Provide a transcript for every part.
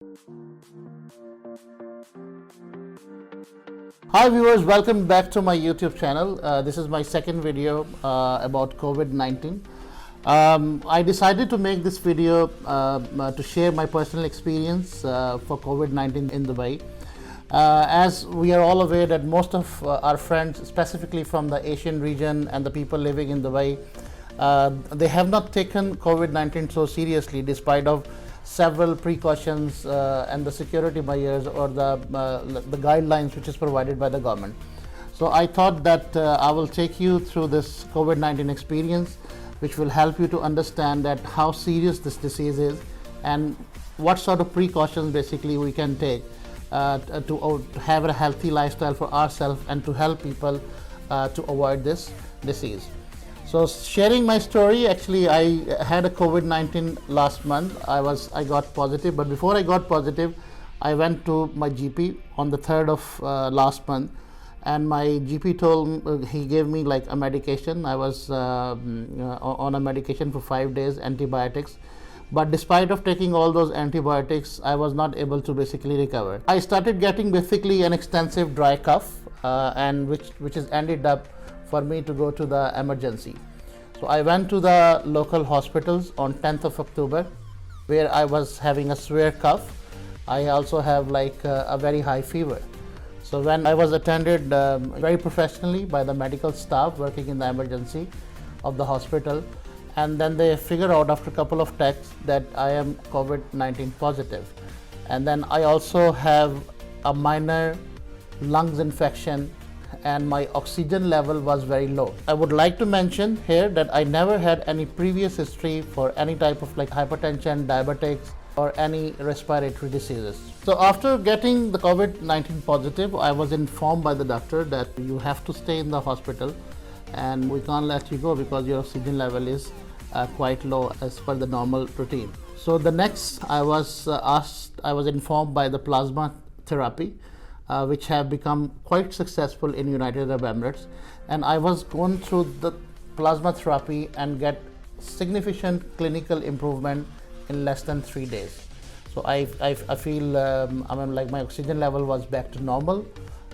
Hi viewers, welcome back to my YouTube channel. This is my second video about COVID-19. I decided to make this video to share my personal experience for COVID-19 in Dubai. As we are all aware that most of our friends, specifically from the Asian region and the people living in Dubai, they have not taken COVID-19 so seriously despite of several precautions and the security measures or the guidelines which is provided by the government. So I thought that I will take you through this COVID-19 experience, which will help you to understand that how serious this disease is and what sort of precautions basically we can take to have a healthy lifestyle for ourselves and to help people to avoid this disease. So sharing my story, actually I had a COVID-19 last month. I got positive, but before I got positive, I went to my GP on the 3rd of last month, and my GP told he gave me like a medication. I was on a medication for 5 days, antibiotics. But despite of taking all those antibiotics, I was not able to basically recover. I started getting basically an extensive dry cough, and which has ended up for me to go to the emergency. So I went to the local hospitals on 10th of October, where I was having a severe cough. I also have like a very high fever. So when I was attended very professionally by the medical staff working in the emergency of the hospital, and then they figure out after a couple of tests that I am COVID-19 positive. And then I also have a minor lungs infection, and my oxygen level was very low. I would like to mention here that I never had any previous history for any type of like hypertension, diabetics, or any respiratory diseases. So after getting the COVID-19 positive, I was informed by the doctor that you have to stay in the hospital and we can't let you go because your oxygen level is quite low as per the normal routine. So the next I was informed by the plasma therapy, which have become quite successful in United Arab Emirates, and I was going through the plasma therapy and get significant clinical improvement in less than 3 days. So I feel I mean like my oxygen level was back to normal,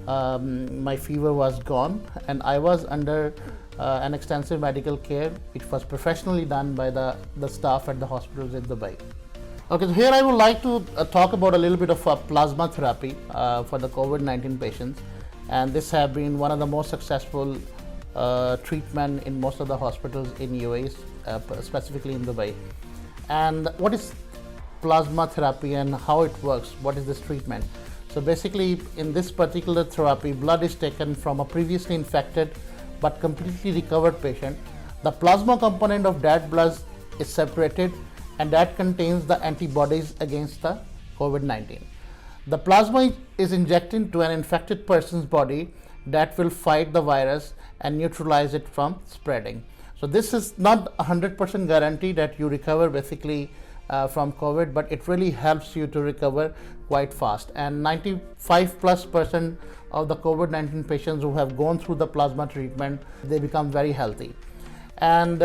my fever was gone, and I was under an extensive medical care which was professionally done by the staff at the hospitals in Dubai. Okay, so here I would like to talk about a little bit of plasma therapy for the COVID-19 patients, and this has been one of the most successful treatment in most of the hospitals in UAE, specifically in Dubai. And what is plasma therapy and how it works? What is this treatment? So basically in this particular therapy, blood is taken from a previously infected but completely recovered patient. The plasma component of that blood is separated, and that contains the antibodies against the COVID-19. The plasma is injected to an infected person's body that will fight the virus and neutralize it from spreading. So this is not 100% guarantee that you recover basically from COVID, but it really helps you to recover quite fast. And 95+% of the COVID-19 patients who have gone through the plasma treatment, they become very healthy. And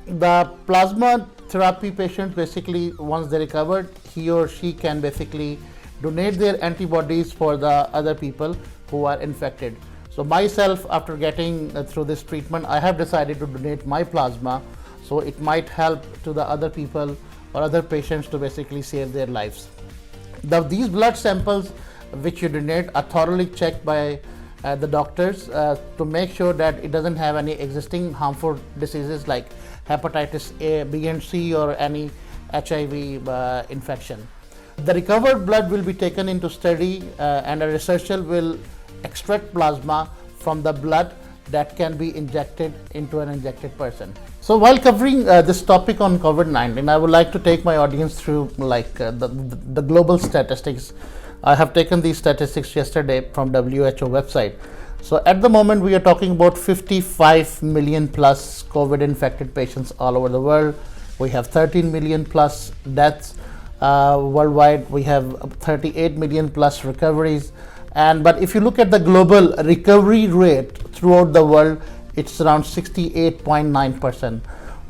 the plasma therapy patient basically, once they recovered, he or she can basically donate their antibodies for the other people who are infected. So myself, after getting through this treatment, I have decided to donate my plasma, so it might help to the other people or other patients to basically save their lives. These blood samples which you donate are thoroughly checked by the doctors to make sure that it doesn't have any existing harmful diseases like hepatitis A, B and C or any HIV infection. The recovered blood will be taken into study and a researcher will extract plasma from the blood that can be injected into an injected person. So while covering this topic on COVID-19, I would like to take my audience through like the global statistics. I have taken these statistics yesterday from WHO website. So at the moment we are talking about 55 million plus COVID infected patients all over the world. We have 13 million plus deaths worldwide. We have 38 million plus recoveries. But if you look at the global recovery rate throughout the world, it's around 68.9%.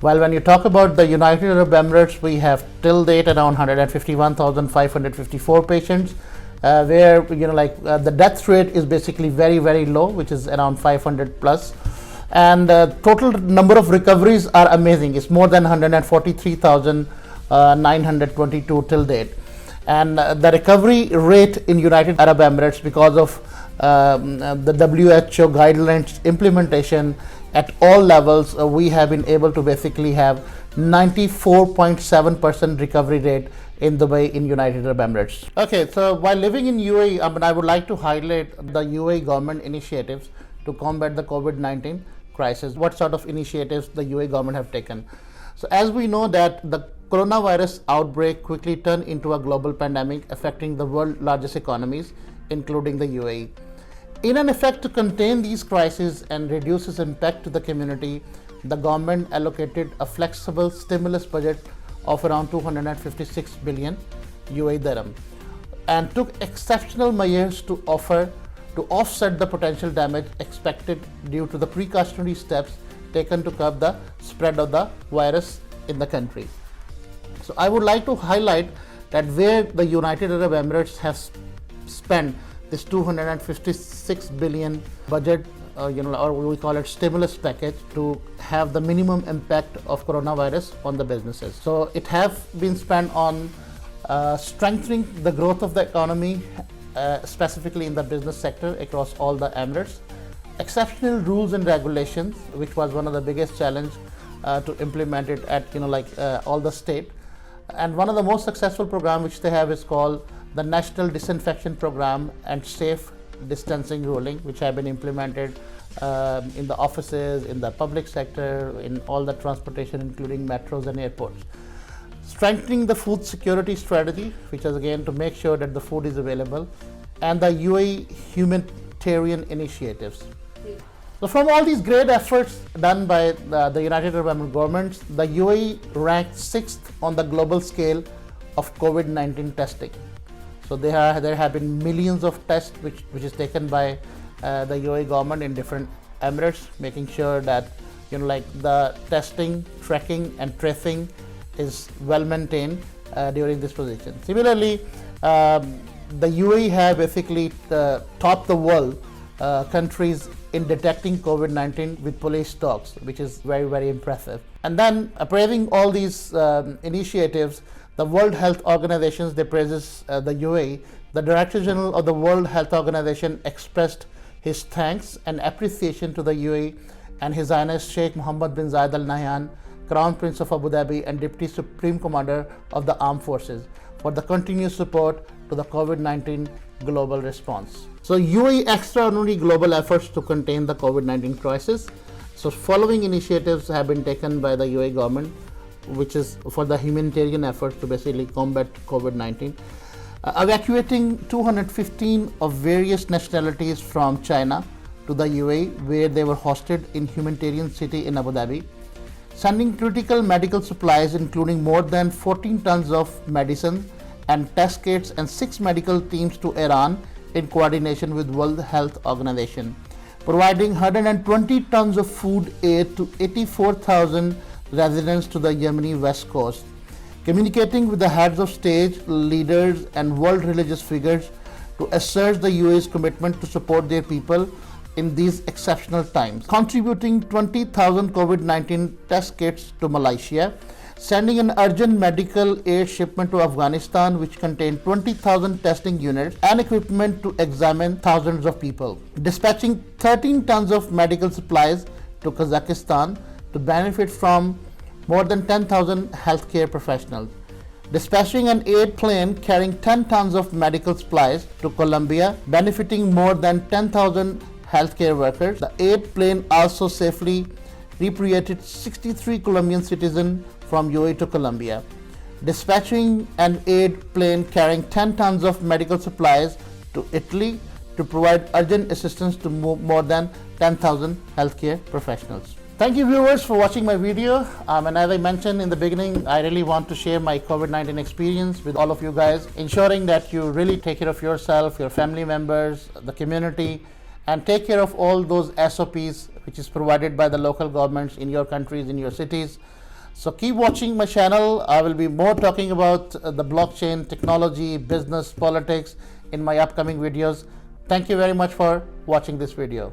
While when you talk about the United Arab Emirates, we have till date around 151,554 patients, where the death rate is basically very low, which is around 500 plus, and total number of recoveries are amazing. It's more than 143,922 till date, and the recovery rate in United Arab Emirates, because of the WHO guidelines implementation at all levels, we have been able to basically have 94.7% recovery rate in Dubai in United Arab Emirates. Okay, so while living in UAE, I would like to highlight the UAE government initiatives to combat the COVID-19 crisis. What sort of initiatives the UAE government have taken? So as we know that the coronavirus outbreak quickly turned into a global pandemic affecting the world's largest economies, including the UAE. In an effort to contain these crises and reduce its impact to the community, the government allocated a flexible stimulus budget of around 256 billion UAE dirham and took exceptional measures to offset the potential damage expected due to the precautionary steps taken to curb the spread of the virus in the country. So I would like to highlight that where the United Arab Emirates has spent this 256 billion budget, or we call it stimulus package, to have the minimum impact of coronavirus on the businesses. So it have been spent on strengthening the growth of the economy, specifically in the business sector across all the Emirates. Exceptional rules and regulations, which was one of the biggest challenge to implement it at all the state. And one of the most successful program which they have is called the National Disinfection Program and Safe Distancing Ruling, which have been implemented in the offices, in the public sector, in all the transportation, including metros and airports. Strengthening the food security strategy, which is again to make sure that the food is available, and the UAE humanitarian initiatives. So from all these great efforts done by the United Arab Emirates governments, the UAE ranked 6th on the global scale of COVID-19 testing. So there have been millions of tests which is taken by the UAE government in different Emirates, making sure that the testing, tracking and tracing is well maintained during this position. Similarly, the UAE have basically topped the world countries in detecting COVID-19 with police dogs, which is very impressive. And then appraising all these initiatives, the World Health Organization, they praises the UAE. The Director General of the World Health Organization expressed his thanks and appreciation to the UAE and His Highness Sheikh Mohammed bin Zayed Al Nahyan, Crown Prince of Abu Dhabi and Deputy Supreme Commander of the Armed Forces, for the continuous support to the COVID-19 global response. So UAE extraordinary global efforts to contain the COVID-19 crisis. So following initiatives have been taken by the UAE government, which is for the humanitarian efforts to basically combat COVID-19. Evacuating 215 of various nationalities from China to the UAE, where they were hosted in humanitarian city in Abu Dhabi. Sending critical medical supplies, including more than 14 tons of medicine and test kits and 6 medical teams to Iran in coordination with World Health Organization. Providing 120 tons of food aid to 84,000 residents to the Yemeni west coast. Communicating with the heads of state, leaders and world religious figures to assert the UAE's commitment to support their people in these exceptional times. Contributing 20,000 COVID-19 test kits to Malaysia. Sending an urgent medical aid shipment to Afghanistan, which contained 20,000 testing units and equipment to examine thousands of people. Dispatching 13 tons of medical supplies to Kazakhstan to benefit from more than 10,000 healthcare professionals. Dispatching an aid plane carrying 10 tons of medical supplies to Colombia, benefiting more than 10,000 healthcare workers. The aid plane also safely repatriated 63 Colombian citizens from UAE to Colombia. Dispatching an aid plane carrying 10 tons of medical supplies to Italy to provide urgent assistance to more than 10,000 healthcare professionals. Thank you viewers for watching my video, and as I mentioned in the beginning, I really want to share my COVID-19 experience with all of you guys, ensuring that you really take care of yourself, your family members, the community, and take care of all those SOPs which is provided by the local governments in your countries, in your cities, So keep watching my channel. I will be more talking about the blockchain, technology, business, politics in my upcoming videos. Thank you very much for watching this video.